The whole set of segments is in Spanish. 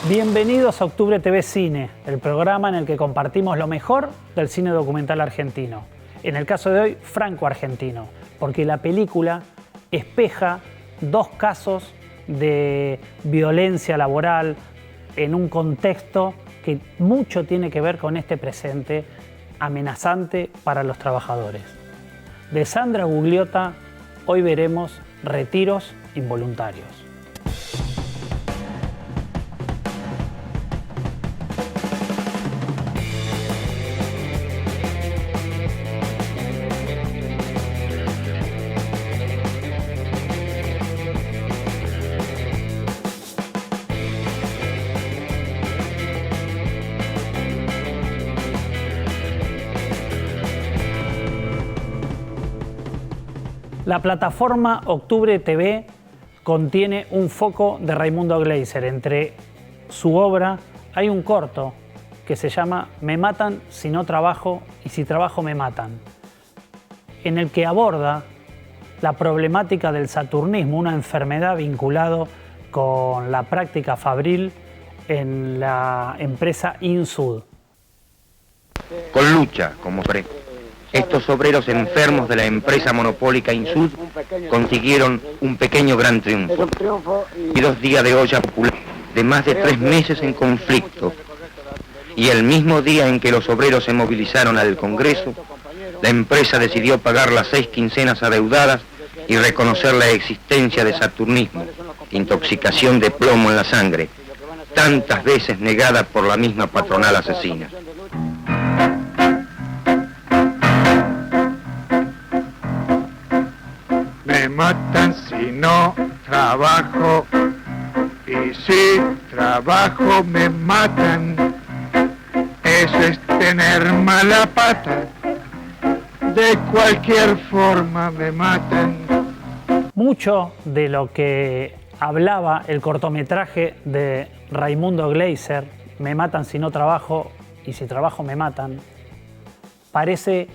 Bienvenidos a Octubre TV Cine, el programa en el que compartimos lo mejor del cine documental argentino. En el caso de hoy, franco-argentino, porque la película espeja dos casos de violencia laboral en un contexto que mucho tiene que ver con este presente amenazante para los trabajadores. De Sandra Gugliotta, hoy veremos Retiros involuntarios. La plataforma Octubre TV contiene un foco de Raimundo Gleiser. Entre su obra hay un corto que se llama Me matan si no trabajo y si trabajo me matan, en el que aborda la problemática del saturnismo, una enfermedad vinculada con la práctica fabril en la empresa Insud. Con lucha, como estos obreros enfermos de la empresa monopólica Insud consiguieron un pequeño gran triunfo. Y 2 días de olla popular de más de 3 meses en conflicto. Y el mismo día en que los obreros se movilizaron al Congreso, la empresa decidió pagar las 6 quincenas adeudadas y reconocer la existencia de saturnismo, intoxicación de plomo en la sangre, tantas veces negada por la misma patronal asesina. Me matan si no trabajo y si trabajo me matan. Eso es tener mala pata. De cualquier forma me matan. Mucho de lo que hablaba el cortometraje de Raimundo Gleiser, Me matan si no trabajo y si trabajo me matan, parece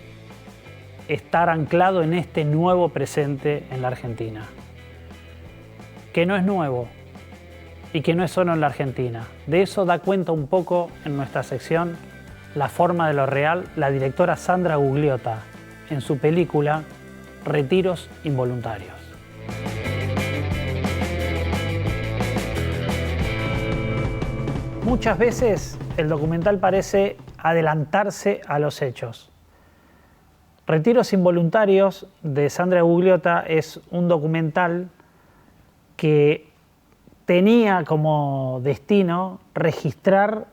estar anclado en este nuevo presente en la Argentina, que no es nuevo y que no es solo en la Argentina. De eso da cuenta un poco en nuestra sección La forma de lo real la directora Sandra Gugliotta en su película Retiros involuntarios. Muchas veces el documental parece adelantarse a los hechos. Retiros involuntarios de Sandra Gugliotta es un documental que tenía como destino registrar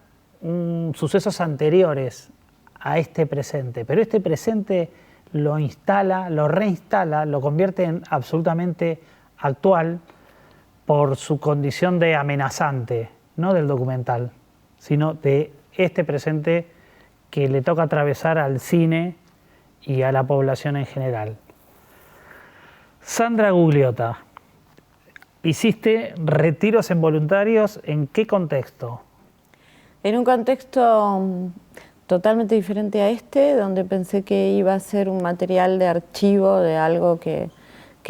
sucesos anteriores a este presente, pero este presente lo instala, lo reinstala, lo convierte en absolutamente actual por su condición de amenazante, no del documental, sino de este presente que le toca atravesar al cine y a la población en general. Sandra Gugliotta, hiciste Retiros involuntarios, ¿en qué contexto? En un contexto totalmente diferente a este, donde pensé que iba a ser un material de archivo de algo que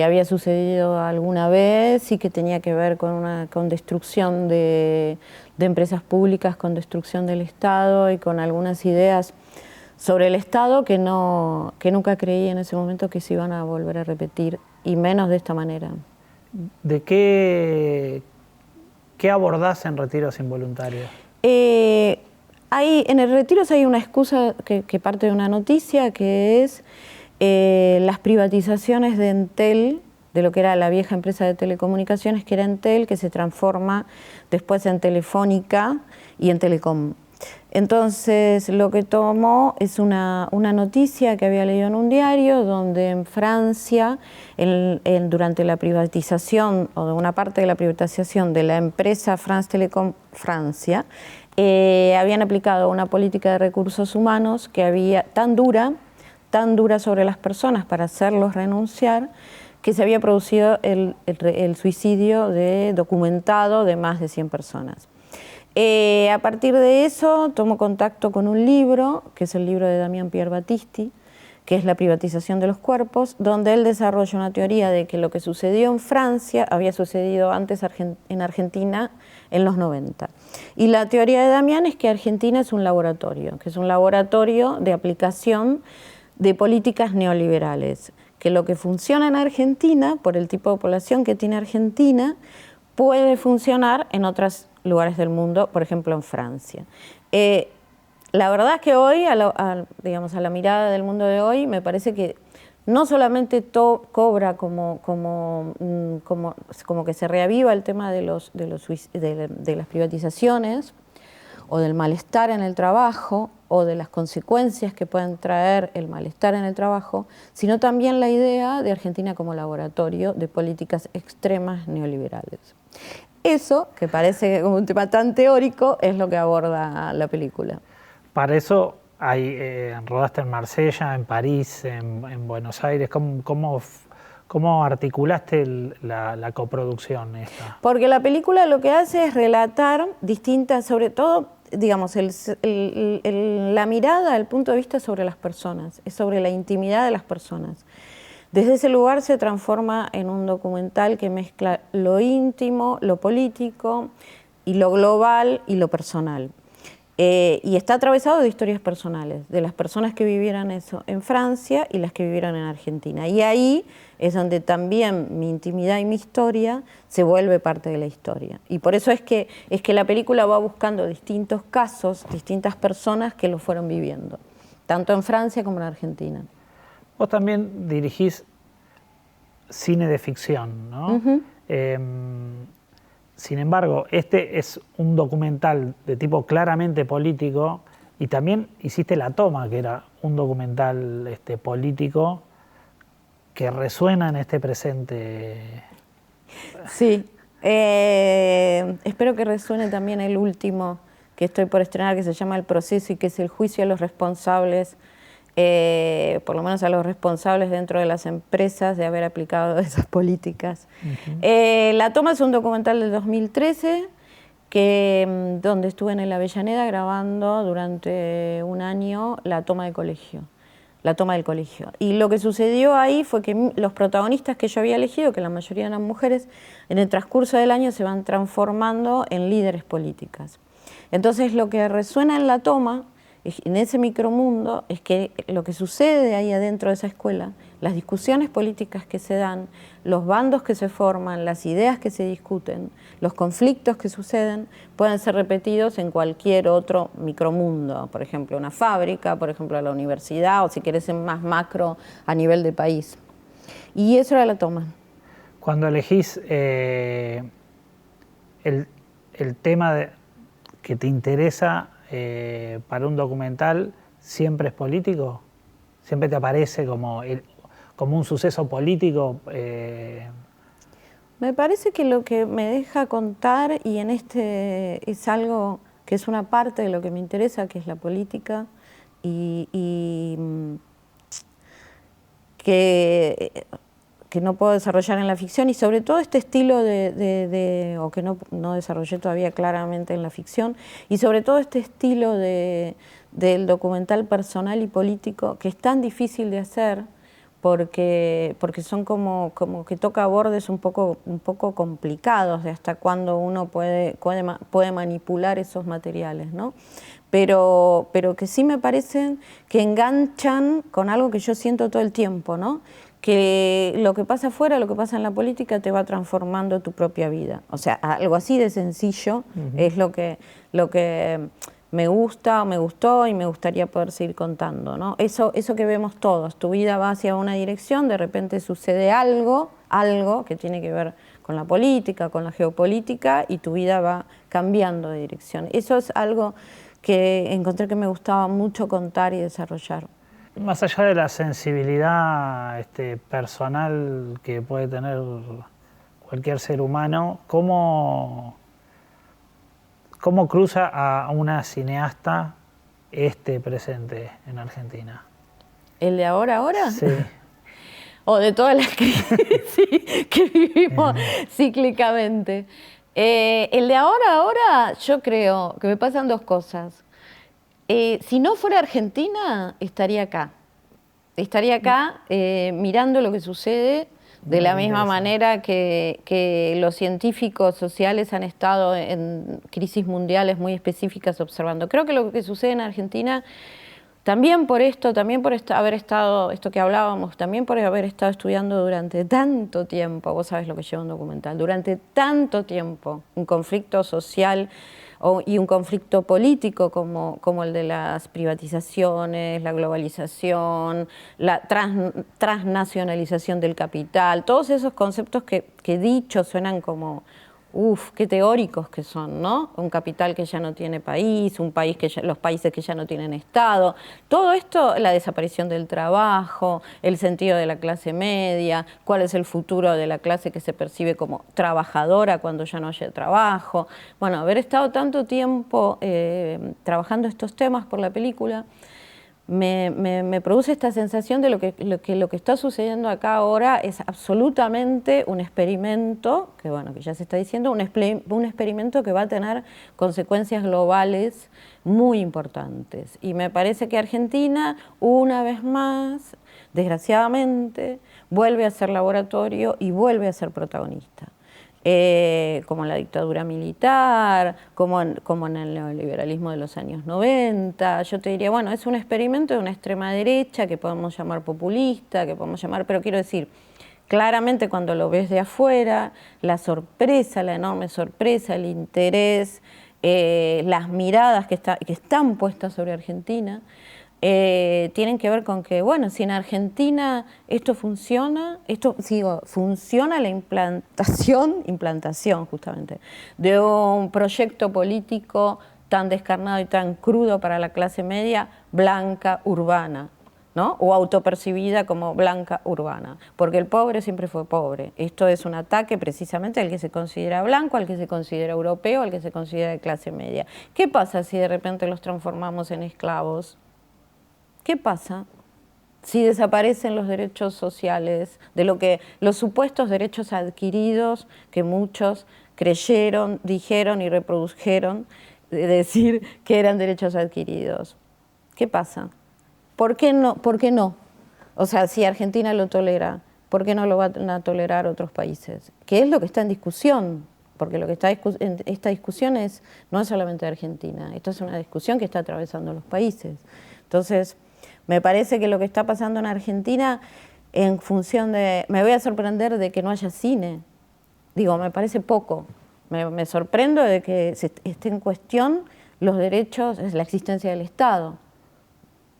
había sucedido alguna vez y que tenía que ver con destrucción de empresas públicas, con destrucción del Estado y con algunas ideas sobre el Estado que nunca creí en ese momento que se iban a volver a repetir, y menos de esta manera. ¿De qué abordás en Retiros involuntarios? En el Retiros hay una excusa que parte de una noticia, que es las privatizaciones de Entel, de lo que era la vieja empresa de telecomunicaciones, que era Entel, que se transforma después en Telefónica y en Telecom. Entonces lo que tomó es una noticia que había leído en un diario, donde en Francia, durante la privatización o de una parte de la privatización de la empresa France Telecom Francia, habían aplicado una política de recursos humanos que había tan dura sobre las personas para hacerlos renunciar, que se había producido el suicidio documentado de más de 100 personas. A partir de eso tomo contacto con un libro, que es el libro de Damián Pierre Battisti, que es la privatización de los cuerpos, donde él desarrolla una teoría de que lo que sucedió en Francia había sucedido antes en Argentina en los 90. Y la teoría de Damián es que Argentina es un laboratorio, que es un laboratorio de aplicación de políticas neoliberales, que lo que funciona en Argentina, por el tipo de población que tiene Argentina, puede funcionar en otros lugares del mundo, por ejemplo en Francia. La verdad es que hoy, digamos, a la mirada del mundo de hoy, me parece que no solamente cobra como que se reaviva el tema de las privatizaciones o del malestar en el trabajo o de las consecuencias que pueden traer el malestar en el trabajo, sino también la idea de Argentina como laboratorio de políticas extremas neoliberales. Eso, que parece como un tema tan teórico, es lo que aborda la película. Para eso rodaste en Marsella, en París, en Buenos Aires. ¿Cómo articulaste la coproducción esta? Porque la película lo que hace es relatar distintas, sobre todo, digamos, la mirada, el punto de vista sobre las personas, es sobre la intimidad de las personas. Desde ese lugar se transforma en un documental que mezcla lo íntimo, lo político, y lo global y lo personal. Y está atravesado de historias personales, de las personas que vivieran eso en Francia y las que vivieron en Argentina. Y ahí es donde también mi intimidad y mi historia se vuelve parte de la historia. Y por eso es que la película va buscando distintos casos, distintas personas que lo fueron viviendo, tanto en Francia como en Argentina. Vos también dirigís cine de ficción, ¿no? Uh-huh. Sin embargo, este es un documental de tipo claramente político y también hiciste La Toma, que era un documental político que resuena en este presente. Sí, espero que resuene también el último que estoy por estrenar, que se llama El Proceso y que es el juicio a los responsables, por lo menos a los responsables dentro de las empresas de haber aplicado esas políticas. Uh-huh. La Toma es un documental del 2013 donde estuve en el Avellaneda grabando durante un año la toma del colegio. Y lo que sucedió ahí fue que los protagonistas que yo había elegido, que la mayoría eran mujeres, en el transcurso del año se van transformando en líderes políticas. Entonces lo que resuena en La Toma, en ese micromundo, es que lo que sucede ahí adentro de esa escuela, las discusiones políticas que se dan, los bandos que se forman, las ideas que se discuten, los conflictos que suceden, pueden ser repetidos en cualquier otro micromundo, por ejemplo una fábrica, por ejemplo la universidad, o si querés en más macro a nivel de país. Y eso era La Toma. Cuando elegís el tema que te interesa para un documental, ¿siempre es político? ¿Siempre te aparece como un suceso político? Me parece que lo que me deja contar, y en este es algo que es una parte de lo que me interesa, que es la política, y que no puedo desarrollar en la ficción, y sobre todo este estilo o que no desarrollé todavía claramente en la ficción, y sobre todo este estilo del documental personal y político, que es tan difícil de hacer, porque son como que toca bordes un poco complicados de hasta cuándo uno puede manipular esos materiales, ¿no? Pero que sí me parecen que enganchan con algo que yo siento todo el tiempo, ¿no? Que lo que pasa afuera, lo que pasa en la política te va transformando tu propia vida. O sea, algo así de sencillo. Uh-huh. Es lo que me gusta, me gustó y me gustaría poder seguir contando, ¿no? Eso que vemos todos, tu vida va hacia una dirección, de repente sucede algo que tiene que ver con la política, con la geopolítica, y tu vida va cambiando de dirección. Eso es algo que encontré que me gustaba mucho contar y desarrollar. Más allá de la sensibilidad personal que puede tener cualquier ser humano, ¿cómo cruza a una cineasta este presente en Argentina? ¿El de ahora? Sí. O de todas las crisis que vivimos cíclicamente. El de ahora, yo creo que me pasan dos cosas. Si no fuera Argentina, estaría acá. estaría acá mirando lo que sucede de la misma manera que los científicos sociales han estado en crisis mundiales muy específicas observando. Creo que lo que sucede en Argentina, también por haber estado, esto que hablábamos, también por haber estado estudiando durante tanto tiempo, vos sabés lo que lleva un documental, durante tanto tiempo, un conflicto social y un conflicto político como el de las privatizaciones, la globalización, la transnacionalización del capital, todos esos conceptos que dichos suenan como, qué teóricos que son, ¿no? Un capital que ya no tiene país, los países que ya no tienen Estado, todo esto, la desaparición del trabajo, el sentido de la clase media, cuál es el futuro de la clase que se percibe como trabajadora cuando ya no haya trabajo. Bueno, haber estado tanto tiempo trabajando estos temas por la película, me produce esta sensación de lo que está sucediendo acá ahora es absolutamente un experimento, que ya se está diciendo, un experimento que va a tener consecuencias globales muy importantes. Y me parece que Argentina, una vez más, desgraciadamente, vuelve a ser laboratorio y vuelve a ser protagonista. Como en la dictadura militar, como en el neoliberalismo de los años 90. Yo te diría, bueno, es un experimento de una extrema derecha que podemos llamar populista, pero quiero decir, claramente cuando lo ves de afuera, la sorpresa, la enorme sorpresa, el interés, las miradas que están puestas sobre Argentina, tienen que ver con que, bueno, si en Argentina esto funciona, funciona la implantación justamente, de un proyecto político tan descarnado y tan crudo para la clase media, blanca, urbana, ¿no? O autopercibida como blanca, urbana, porque el pobre siempre fue pobre. Esto es un ataque precisamente al que se considera blanco, al que se considera europeo, al que se considera de clase media. ¿Qué pasa si de repente los transformamos en esclavos? ¿Qué pasa si desaparecen los derechos sociales, los supuestos derechos adquiridos que muchos creyeron, dijeron y reprodujeron, de decir que eran derechos adquiridos? ¿Qué pasa? ¿Por qué no? ¿Por qué no? O sea, si Argentina lo tolera, ¿por qué no lo van a tolerar otros países? ¿Qué es lo que está en discusión? Porque lo que está en esta discusión no es solamente de Argentina, esto es una discusión que está atravesando los países. Entonces, me parece que lo que está pasando en Argentina, en función de... Me voy a sorprender de que no haya cine. Digo, me parece poco. Me sorprendo de que esté en cuestión los derechos, la existencia del Estado.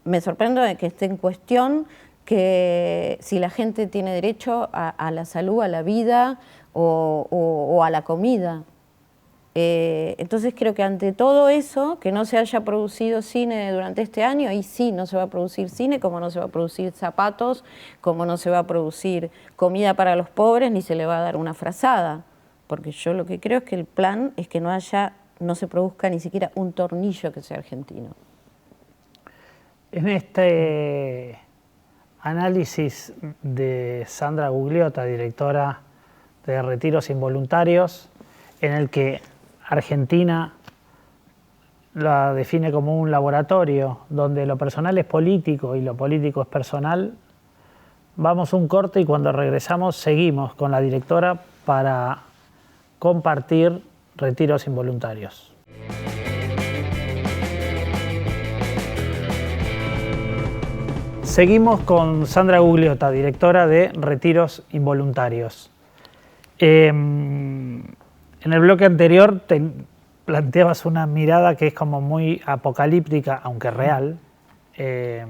Me sorprendo de que esté en cuestión que si la gente tiene derecho a la salud, a la vida o a la comida. Entonces creo que ante todo eso, que no se haya producido cine durante este año, ahí sí no se va a producir cine, como no se va a producir zapatos, como no se va a producir comida para los pobres, ni se le va a dar una frazada. Porque yo lo que creo es que el plan es que no se produzca ni siquiera un tornillo que sea argentino. En este análisis de Sandra Gugliotta, directora de Retiros Involuntarios, en el que Argentina la define como un laboratorio donde lo personal es político y lo político es personal, vamos a un corte y cuando regresamos seguimos con la directora para compartir Retiros Involuntarios. Seguimos con Sandra Gugliotta, directora de Retiros Involuntarios. En el bloque anterior te planteabas una mirada que es como muy apocalíptica, aunque real. ¿Qué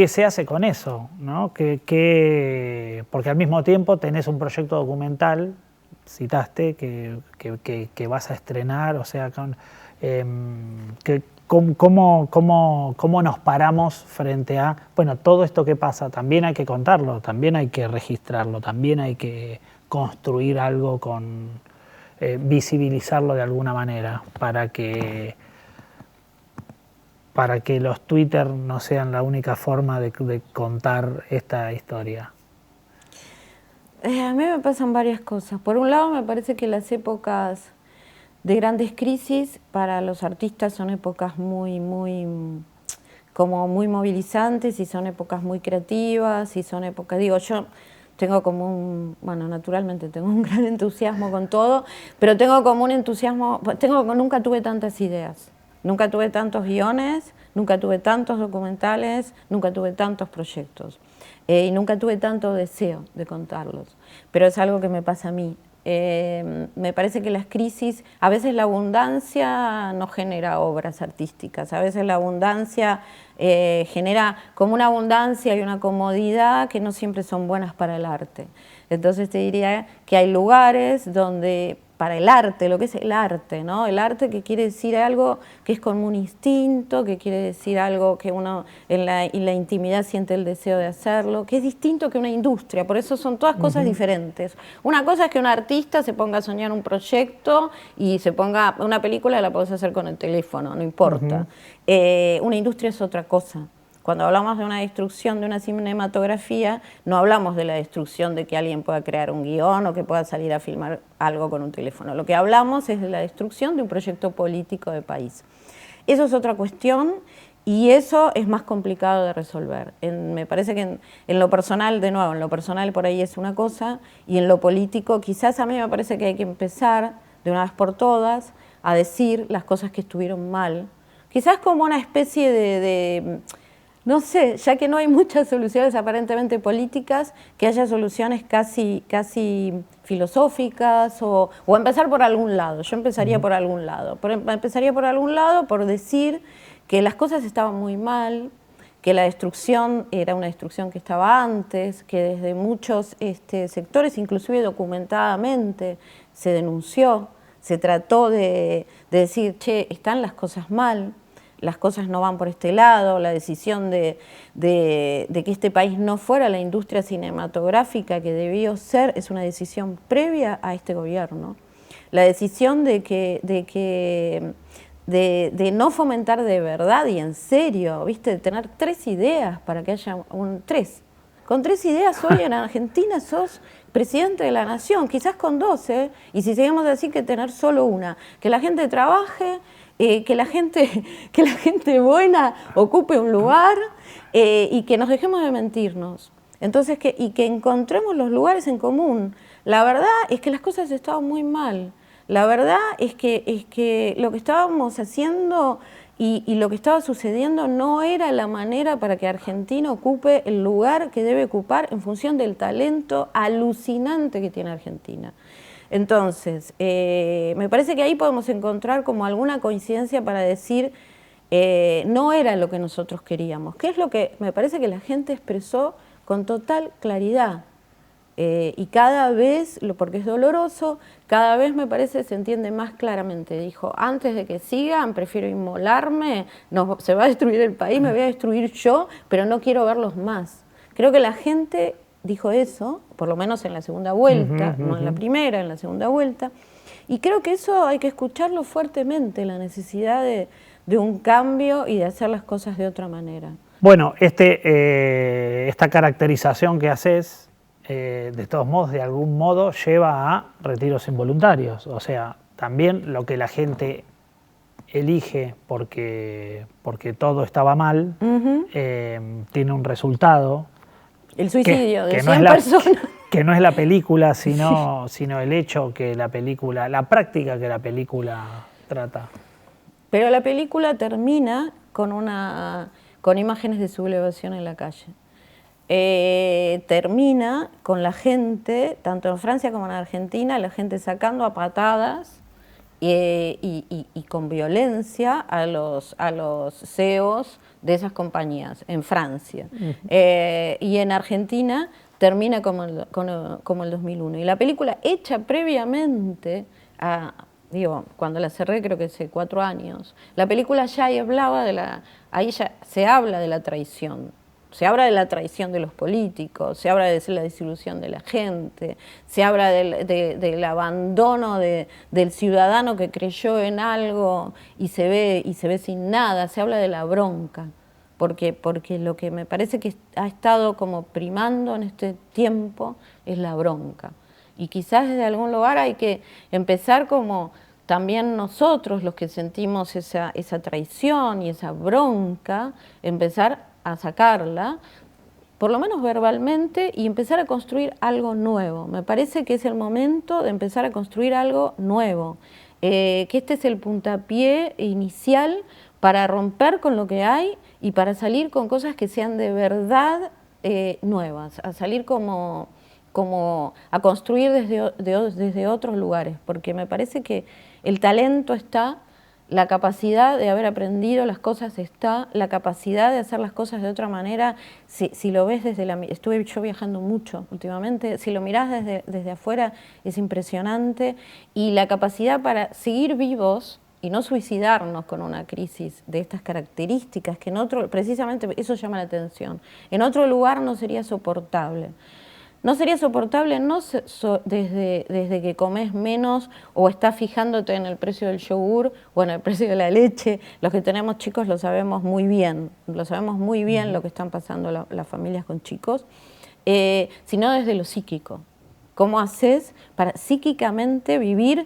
se hace con eso? ¿No? Porque al mismo tiempo tenés un proyecto documental, citaste, que vas a estrenar, o sea, ¿cómo nos paramos frente a, bueno, todo esto que pasa? También hay que contarlo, también hay que registrarlo, también hay que construir algo visibilizarlo de alguna manera para que los Twitter no sean la única forma de contar esta historia. A mí me pasan varias cosas. Por un lado, me parece que las épocas de grandes crisis para los artistas son épocas muy como muy movilizantes y son épocas muy creativas y son épocas, digo, yo tengo como un, bueno, naturalmente tengo un gran entusiasmo con todo, pero tengo como un entusiasmo, nunca tuve tantas ideas, nunca tuve tantos guiones, nunca tuve tantos documentales, nunca tuve tantos proyectos y nunca tuve tanto deseo de contarlos, pero es algo que me pasa a mí. Me parece que las crisis, a veces la abundancia no genera obras artísticas, a veces la abundancia genera como una abundancia y una comodidad que no siempre son buenas para el arte. Entonces te diría que hay lugares donde para el arte, lo que es el arte, ¿no? El arte que quiere decir algo que es como un instinto, que quiere decir algo que uno en la intimidad siente el deseo de hacerlo, que es distinto que una industria, por eso son todas cosas diferentes. Una cosa es que un artista se ponga a soñar un proyecto y se ponga una película, la podés hacer con el teléfono, no importa. Una industria es otra cosa. Cuando hablamos de una destrucción de una cinematografía, no hablamos de la destrucción de que alguien pueda crear un guión o que pueda salir a filmar algo con un teléfono. Lo que hablamos es de la destrucción de un proyecto político de país. Eso es otra cuestión y eso es más complicado de resolver. Me parece que en lo personal, de nuevo, en lo personal por ahí es una cosa y en lo político quizás a mí me parece que hay que empezar de una vez por todas a decir las cosas que estuvieron mal. Quizás como una especie de no sé, ya que no hay muchas soluciones aparentemente políticas, que haya soluciones casi filosóficas o empezar por algún lado. Yo empezaría por algún lado. Empezaría por algún lado por decir que las cosas estaban muy mal, que la destrucción era una destrucción que estaba antes, que desde muchos sectores, inclusive documentadamente, se denunció, se trató de decir, che, están las cosas mal, las cosas no van por este lado, la decisión de que este país no fuera la industria cinematográfica que debió ser, es una decisión previa a este gobierno. La decisión de no fomentar de verdad y en serio, ¿viste? De tener 3 ideas para que haya tres. Con 3 ideas hoy en Argentina sos presidente de la nación, quizás con 2, y si seguimos así que tener solo una, que la gente trabaje, que la gente buena ocupe un lugar y que nos dejemos de mentirnos. Entonces, y que encontremos los lugares en común. La verdad es que las cosas estaban muy mal. La verdad es que lo que estábamos haciendo y lo que estaba sucediendo no era la manera para que Argentina ocupe el lugar que debe ocupar en función del talento alucinante que tiene Argentina. Entonces, me parece que ahí podemos encontrar como alguna coincidencia para decir no era lo que nosotros queríamos, que es lo que me parece que la gente expresó con total claridad. Y cada vez, porque es doloroso, cada vez me parece se entiende más claramente. Dijo, antes de que sigan, prefiero inmolarme, se va a destruir el país, me voy a destruir yo, pero no quiero verlos más. Creo que la gente dijo eso, por lo menos en la segunda vuelta, no en la primera, en la segunda vuelta, y creo que eso hay que escucharlo fuertemente, la necesidad de un cambio y de hacer las cosas de otra manera. Bueno, esta caracterización que haces, de todos modos, de algún modo, lleva a retiros involuntarios, o sea, también lo que la gente elige porque todo estaba mal, tiene un resultado. El suicidio de 100 personas. Que no es la película, sino el hecho que la película, la práctica que la película trata. Pero la película termina con imágenes de sublevación en la calle. Termina con la gente, tanto en Francia como en Argentina, la gente sacando a patadas y con violencia a los CEOs de esas compañías, en Francia. Y en Argentina termina como el 2001. Y la película hecha previamente, cuando la cerré creo que hace 4 años, la película ya ahí ya se habla de la traición. Se habla de la traición de los políticos, se habla de la desilusión de la gente, se habla del abandono del ciudadano que creyó en algo y se ve sin nada, se habla de la bronca, porque lo que me parece que ha estado como primando en este tiempo es la bronca. Y quizás desde algún lugar hay que empezar como también nosotros, los que sentimos esa traición y esa bronca, empezar a sacarla, por lo menos verbalmente, y empezar a construir algo nuevo. Me parece que es el momento de empezar a construir algo nuevo, que este es el puntapié inicial para romper con lo que hay y para salir con cosas que sean de verdad nuevas, a salir como a construir desde otros lugares, porque me parece que el talento está, la capacidad de haber aprendido las cosas está, la capacidad de hacer las cosas de otra manera, si lo ves desde estuve yo viajando mucho últimamente, si lo mirás desde afuera es impresionante, y la capacidad para seguir vivos y no suicidarnos con una crisis de estas características, que en otro, precisamente eso llama la atención, en otro lugar no sería soportable. No sería soportable desde que comes menos o estás fijándote en el precio del yogur o en el precio de la leche. Los que tenemos chicos lo sabemos muy bien, lo que están pasando las familias con chicos, sino desde lo psíquico. ¿Cómo haces para psíquicamente vivir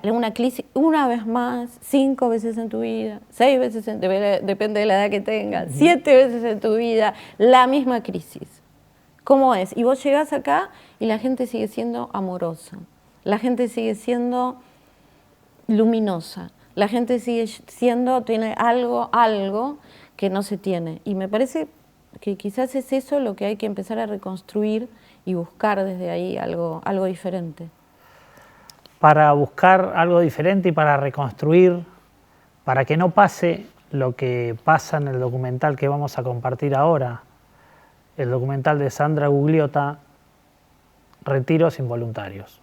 una crisis una vez más, 5 veces en tu vida, 6 veces, depende de la edad que tengas, 7 veces en tu vida, la misma crisis? ¿Cómo es? Y vos llegás acá y la gente sigue siendo amorosa, la gente sigue siendo luminosa, la gente sigue tiene algo que no se tiene. Y me parece que quizás es eso lo que hay que empezar a reconstruir y buscar desde ahí algo diferente. Para buscar algo diferente y para reconstruir, para que no pase lo que pasa en el documental que vamos a compartir ahora, el documental de Sandra Gugliotta, Retiros Involuntarios.